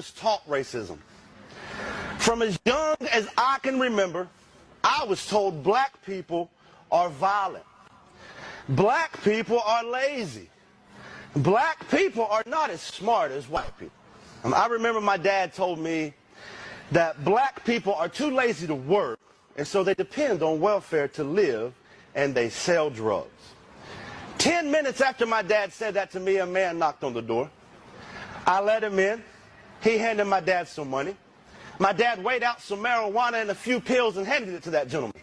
was taught racism. From as young as I can remember, I was told black people are violent. Black people are lazy. Black people are not as smart as white people. I remember my dad told me that black people are too lazy to work, and so they depend on welfare to live, and they sell drugs. 10 minutes after my dad said that to me, a man knocked on the door. I let him in. He handed my dad some money. My dad weighed out some marijuana and a few pills and handed it to that gentleman.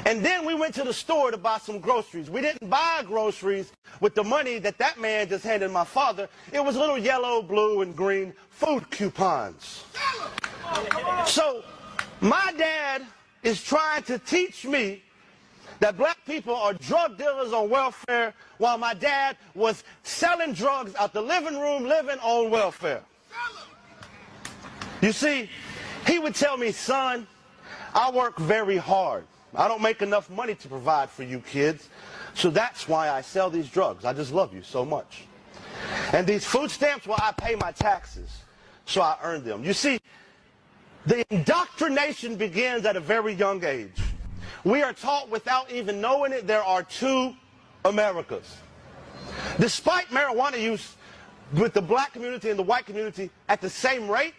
And then we went to the store to buy some groceries. We didn't buy groceries with the money that that man just handed my father. It was little yellow, blue, and green food coupons. So my dad is trying to teach me that black people are drug dealers on welfare while my dad was selling drugs out the living room, living on welfare. You see, he would tell me, son, I work very hard. I don't make enough money to provide for you kids, so that's why I sell these drugs. I just love you so much. And these food stamps, well, I pay my taxes, so I earn them. You see, the indoctrination begins at a very young age. We are taught without even knowing it, there are two Americas. Despite marijuana use with the black community and the white community at the same rate,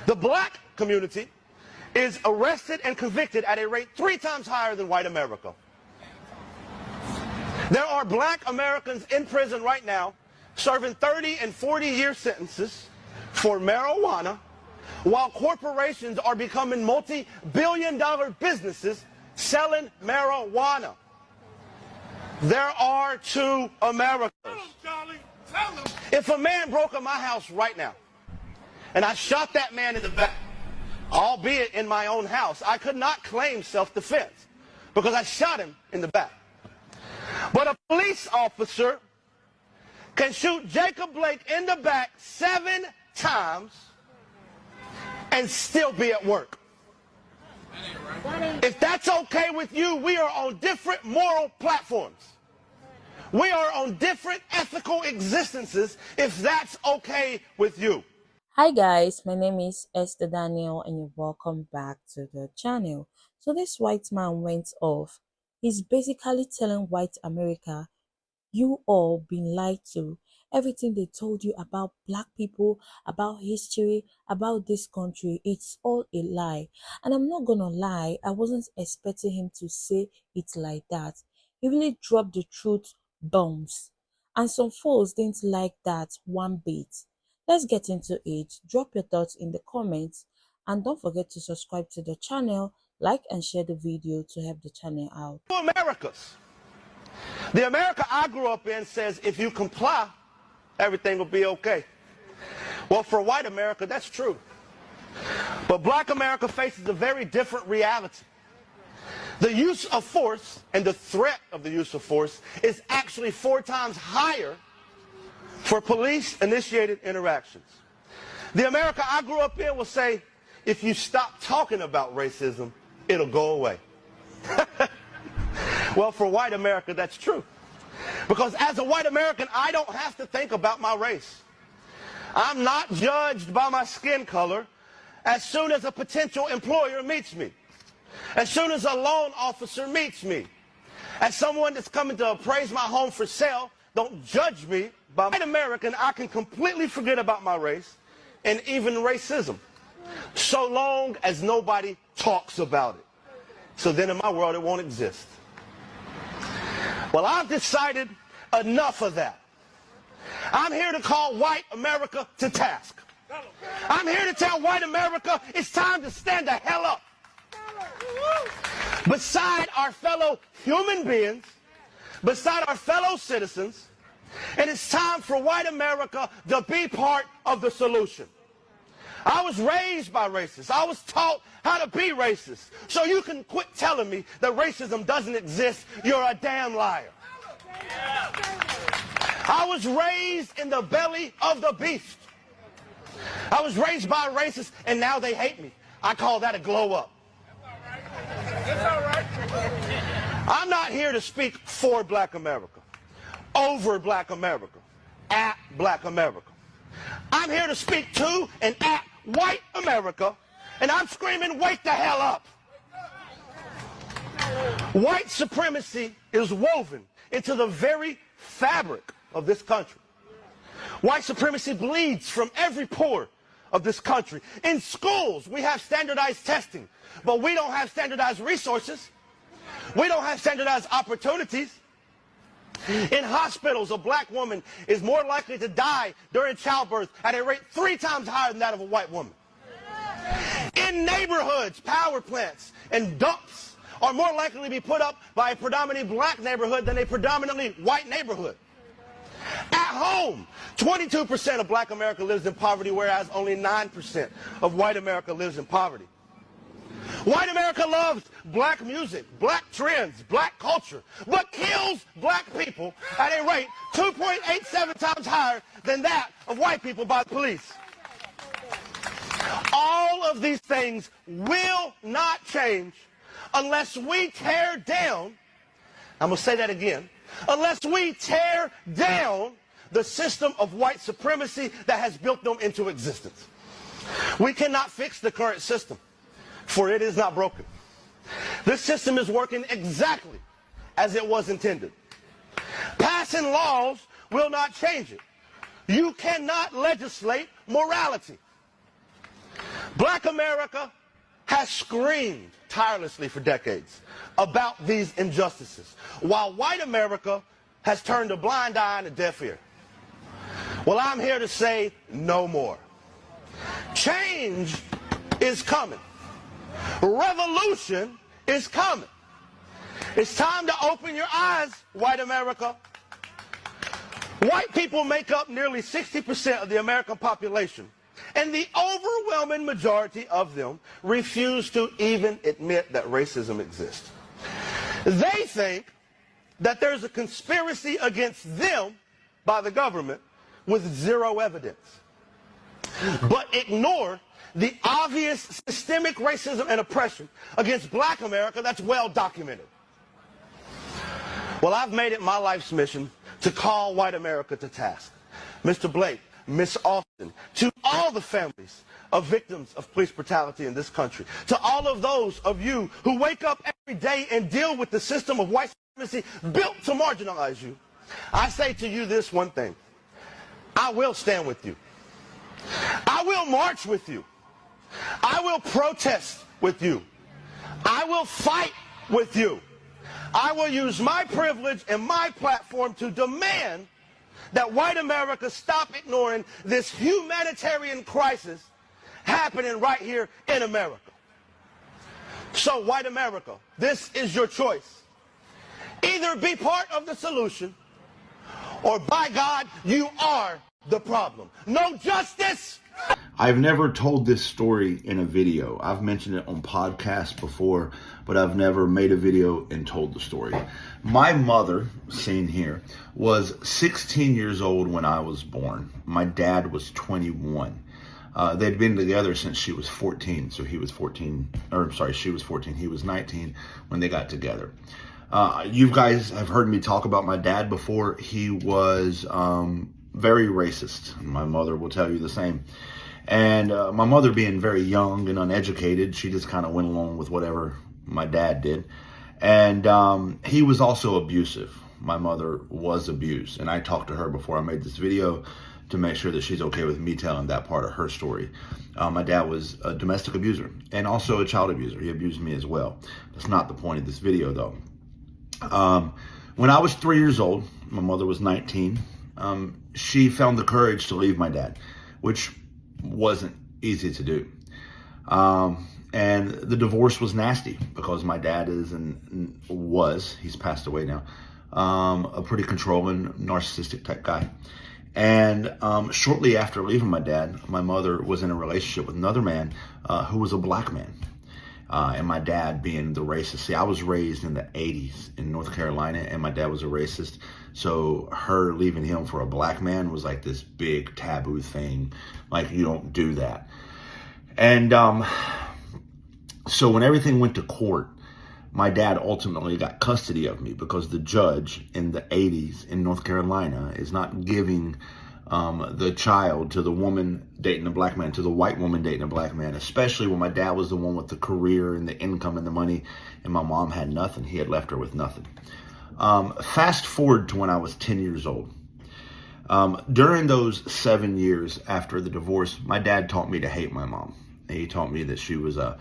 the black community is arrested and convicted at a rate 3 times higher than white America. There are black Americans in prison right now serving 30 and 40-year sentences for marijuana, while corporations are becoming multi-billion-dollar businesses selling marijuana. There are two Americas. Tell them, Charlie. Tell them. If a man broke in my house right now, and I shot that man in the back, albeit in my own house, I could not claim self-defense because I shot him in the back. But a police officer can shoot Jacob Blake in the back 7 times and still be at work. If that's okay with you, we are on different moral platforms. We are on different ethical existences if that's okay with you. Hi guys, my name is Esther Daniel and you're welcome back to the channel. So this white man went off. He's basically telling white America, you all been lied to. Everything they told you about black people, about history, about this country, it's all a lie. And I'm not gonna lie, I wasn't expecting him to say it like that. He really dropped the truth bombs. And some folks didn't like that one bit. Let's get into it. Drop your thoughts in the comments and don't forget to subscribe to the channel, like and share the video to help the channel out. Americas. The America I grew up in says if you comply, everything will be okay. Well, for white America, that's true. But black America faces a very different reality. The use of force and the threat of the use of force is actually 4 times higher for police-initiated interactions. The America I grew up in will say, if you stop talking about racism, it'll go away. Well, for white America, that's true. Because as a white American, I don't have to think about my race. I'm not judged by my skin color as soon as a potential employer meets me, as soon as a loan officer meets me, as someone that's coming to appraise my home for sale. Don't judge me. By white American, I can completely forget about my race and even racism, so long as nobody talks about it. So then in my world, it won't exist. Well, I've decided enough of that. I'm here to call white America to task. I'm here to tell white America it's time to stand the hell up beside our fellow human beings, beside our fellow citizens, and it's time for white America to be part of the solution. I was raised by racists. I was taught how to be racist. So you can quit telling me that racism doesn't exist. You're a damn liar. I was raised in the belly of the beast. I was raised by racists, and now they hate me. I call that a glow up. That's all right. I'm not here to speak for black America, over black America, at black America. I'm here to speak to and at white America, and I'm screaming, wake the hell up. White supremacy is woven into the very fabric of this country. White supremacy bleeds from every pore of this country. In schools, we have standardized testing, but we don't have standardized resources. We don't have standardized opportunities. In hospitals, a black woman is more likely to die during childbirth at a rate 3 times higher than that of a white woman. In neighborhoods, power plants and dumps are more likely to be put up by a predominantly black neighborhood than a predominantly white neighborhood. At home, 22% of black America lives in poverty, whereas only 9% of white America lives in poverty. White America loves black music, black trends, black culture, but kills black people at a rate 2.87 times higher than that of white people by the police. All of these things will not change unless we tear down, I'm going to say that again, unless we tear down the system of white supremacy that has built them into existence. We cannot fix the current system, for it is not broken. This system is working exactly as it was intended. Passing laws will not change it. You cannot legislate morality. Black America has screamed tirelessly for decades about these injustices, while white America has turned a blind eye and a deaf ear. Well, I'm here to say no more. Change is coming. Revolution is coming. It's time to open your eyes, white America. White people make up nearly 60% of the American population, and the overwhelming majority of them refuse to even admit that racism exists. They think that there's a conspiracy against them by the government with zero evidence, but ignore the obvious systemic racism and oppression against black America that's well documented. Well, I've made it my life's mission to call white America to task. Mr. Blake, Miss Austin, to all the families of victims of police brutality in this country, to all of those of you who wake up every day and deal with the system of white supremacy built to marginalize you, I say to you this one thing: I will stand with you. I will march with you. I will protest with you. I will fight with you. I will use my privilege and my platform to demand that white America stop ignoring this humanitarian crisis happening right here in America. So, white America, this is your choice. Either be part of the solution, or by God, you are the problem. No justice. I've never told this story in a video. I've mentioned it on podcasts before, but I've never made a video and told the story. My mother, seen here, was 16 years old when I was born. My dad was 21. They'd been together since she was 14. So she was 14, he was 19 when they got together. You guys have heard me talk about my dad before. He was very racist. My mother will tell you the same. And my mother, being very young and uneducated, she just kind of went along with whatever my dad did. And he was also abusive. My mother was abused. And I talked to her before I made this video to make sure that she's okay with me telling that part of her story. My dad was a domestic abuser and also a child abuser. He abused me as well. That's not the point of this video, though. When I was 3 years old, my mother was 19. She found the courage to leave my dad, which wasn't easy to do. And the divorce was nasty because my dad he's passed away now, a pretty controlling, narcissistic type guy. And shortly after leaving my dad, my mother was in a relationship with another man who was a black man. And my dad being the racist. See, I was raised in the 80s in North Carolina, and my dad was a racist. So her leaving him for a black man was like this big taboo thing. Like, you don't do that. And so when everything went to court, my dad ultimately got custody of me because the judge in the 80s in North Carolina is not giving the child to the woman dating a black man, to the white woman dating a black man, especially when my dad was the one with the career and the income and the money, and my mom had nothing. He had left her with nothing. Fast forward to when I was 10 years old. During those 7 years after the divorce, my dad taught me to hate my mom. He taught me that she was a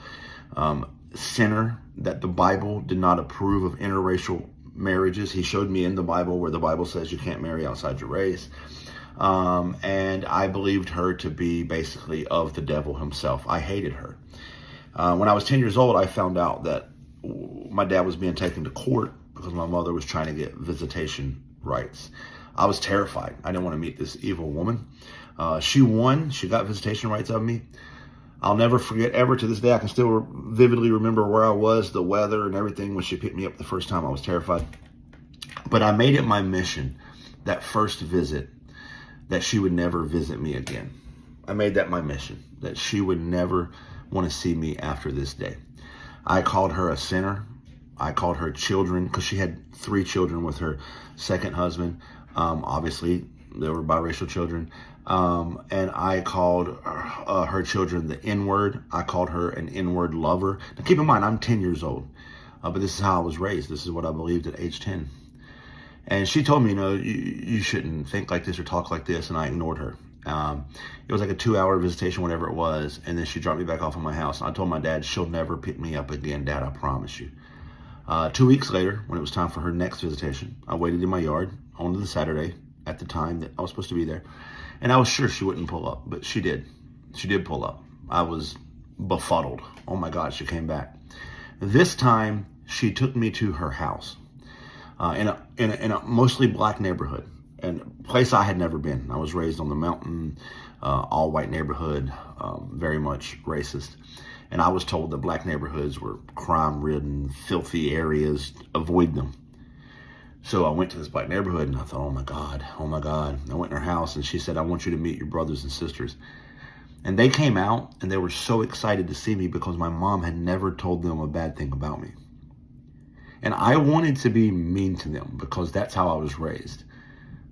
sinner, that the Bible did not approve of interracial marriages. He showed me in the Bible where the Bible says you can't marry outside your race. And I believed her to be basically of the devil himself. I hated her. When I was 10 years old, I found out that my dad was being taken to court because my mother was trying to get visitation rights. I was terrified. I didn't want to meet this evil woman. She won. She got visitation rights of me. I'll never forget ever to this day. I can still vividly remember where I was, the weather and everything when she picked me up the first time. I was terrified. But I made it my mission, that first visit, that she would never visit me again. I made that my mission, that she would never want to see me after this day. I called her a sinner. I called her children, because she had 3 children with her second husband. Obviously, they were biracial children. And I called her children the N-word. I called her an N-word lover. Now, keep in mind, I'm 10 years old. But this is how I was raised. This is what I believed at age 10. And she told me, you shouldn't think like this or talk like this. And I ignored her. It was like a 2-hour visitation, whatever it was. And then she dropped me back off at my house. And I told my dad, she'll never pick me up again, Dad, I promise you. 2 weeks later, when it was time for her next visitation, I waited in my yard on the Saturday at the time that I was supposed to be there. And I was sure she wouldn't pull up, but she did. She did pull up. I was befuddled. Oh my God, she came back. This time, she took me to her house in a mostly black neighborhood, and a place I had never been. I was raised on the mountain, all white neighborhood, very much racist. And I was told that black neighborhoods were crime-ridden, filthy areas. Avoid them. So I went to this black neighborhood and I thought, oh my God, oh my God. I went in her house and she said, I want you to meet your brothers and sisters. And they came out and they were so excited to see me because my mom had never told them a bad thing about me. And I wanted to be mean to them because that's how I was raised.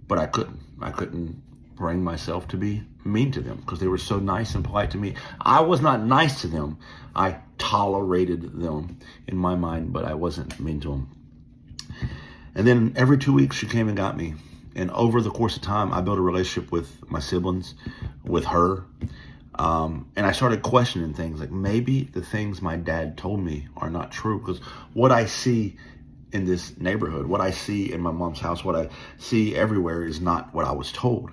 But I couldn't. I couldn't bring myself to be mean to them because they were so nice and polite to me. I was not nice to them. I tolerated them in my mind, but I wasn't mean to them. And then every 2 weeks she came and got me. And over the course of time, I built a relationship with my siblings, with her. And I started questioning things like maybe the things my dad told me are not true, because what I see in this neighborhood, what I see in my mom's house, what I see everywhere is not what I was told.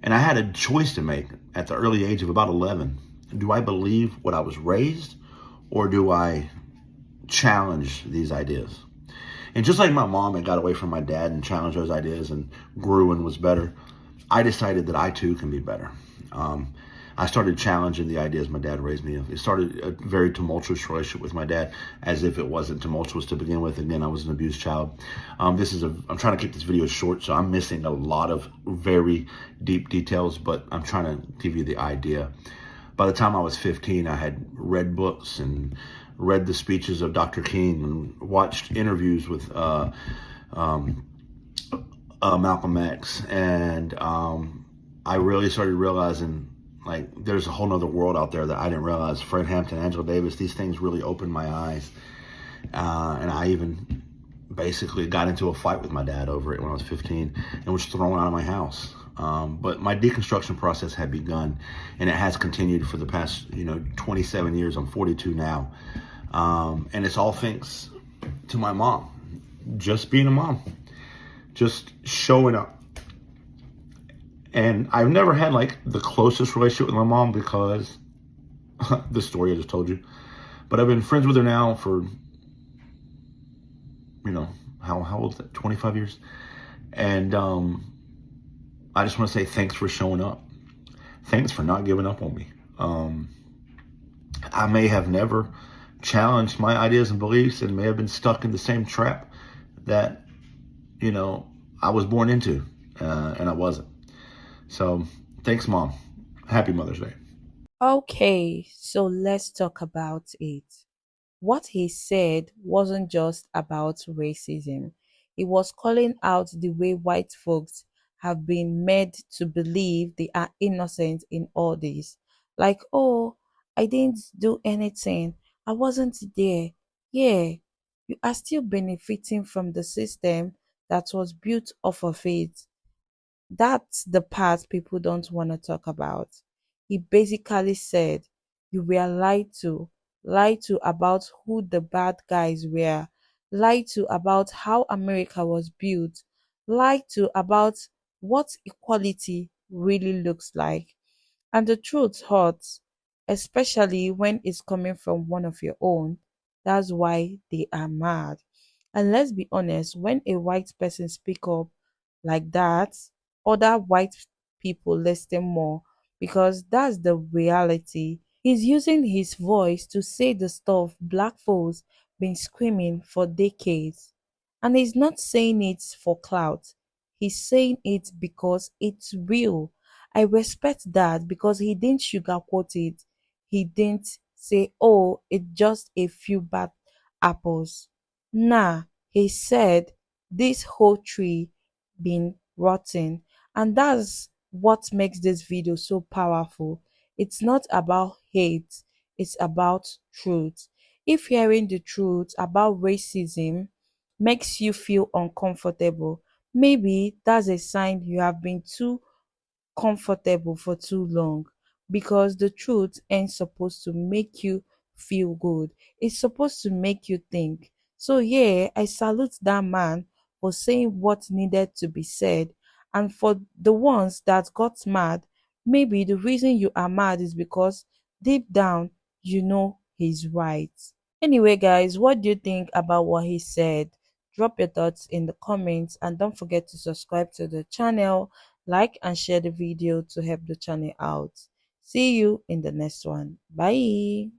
And I had a choice to make at the early age of about 11. Do I believe what I was raised, or do I challenge these ideas? And just like my mom had got away from my dad and challenged those ideas and grew and was better, I decided that I too can be better. I started challenging the ideas my dad raised me. It started a very tumultuous relationship with my dad, as if it wasn't tumultuous to begin with. Again, I was an abused child. I'm trying to keep this video short, so I'm missing a lot of very deep details, but I'm trying to give you the idea. By the time I was 15, I had read books and read the speeches of Dr. King and watched interviews with Malcolm X. And I really started realizing, like, there's a whole nother world out there that I didn't realize. Fred Hampton, Angela Davis, these things really opened my eyes. And I even basically got into a fight with my dad over it when I was 15 and was thrown out of my house. But my deconstruction process had begun, and it has continued for the past, 27 years. I'm 42 now. And it's all thanks to my mom. Just being a mom. Just showing up. And I've never had like the closest relationship with my mom because the story I just told you. But I've been friends with her now for, how old is that? 25 years. And I just want to say thanks for showing up. Thanks for not giving up on me. I may have never challenged my ideas and beliefs and may have been stuck in the same trap that, I was born into, and I wasn't. So thanks, Mom. Happy Mother's Day. Okay, so let's talk about it. What he said wasn't just about racism. He was calling out the way white folks have been made to believe they are innocent in all this. Like, oh, I didn't do anything, I wasn't there. Yeah, you are still benefiting from the system that was built off of it. That's the part people don't want to talk about. He basically said, you were lied to about who the bad guys were, lied to about how America was built, lied to about what equality really looks like. And the truth hurts, especially when it's coming from one of your own. That's why they are mad. And let's be honest, when a white person speak up like that, other white people listen more, because that's the reality. He's using his voice to say the stuff black folks been screaming for decades. And he's not saying it for clout. He's saying it because it's real. I respect that, because he didn't sugarcoat it. He didn't say, oh, it's just a few bad apples. Nah, he said this whole tree been rotten. And that's what makes this video so powerful. It's not about hate, it's about truth. If hearing the truth about racism makes you feel uncomfortable, maybe that's a sign you have been too comfortable for too long, because the truth ain't supposed to make you feel good. It's supposed to make you think. So yeah, I salute that man for saying what needed to be said. And for the ones that got mad, maybe the reason you are mad is because deep down you know he's right. Anyway, guys, what do you think about what he said? Drop your thoughts in the comments, and don't forget to subscribe to the channel, like and share the video to help the channel out. See you in the next one. Bye.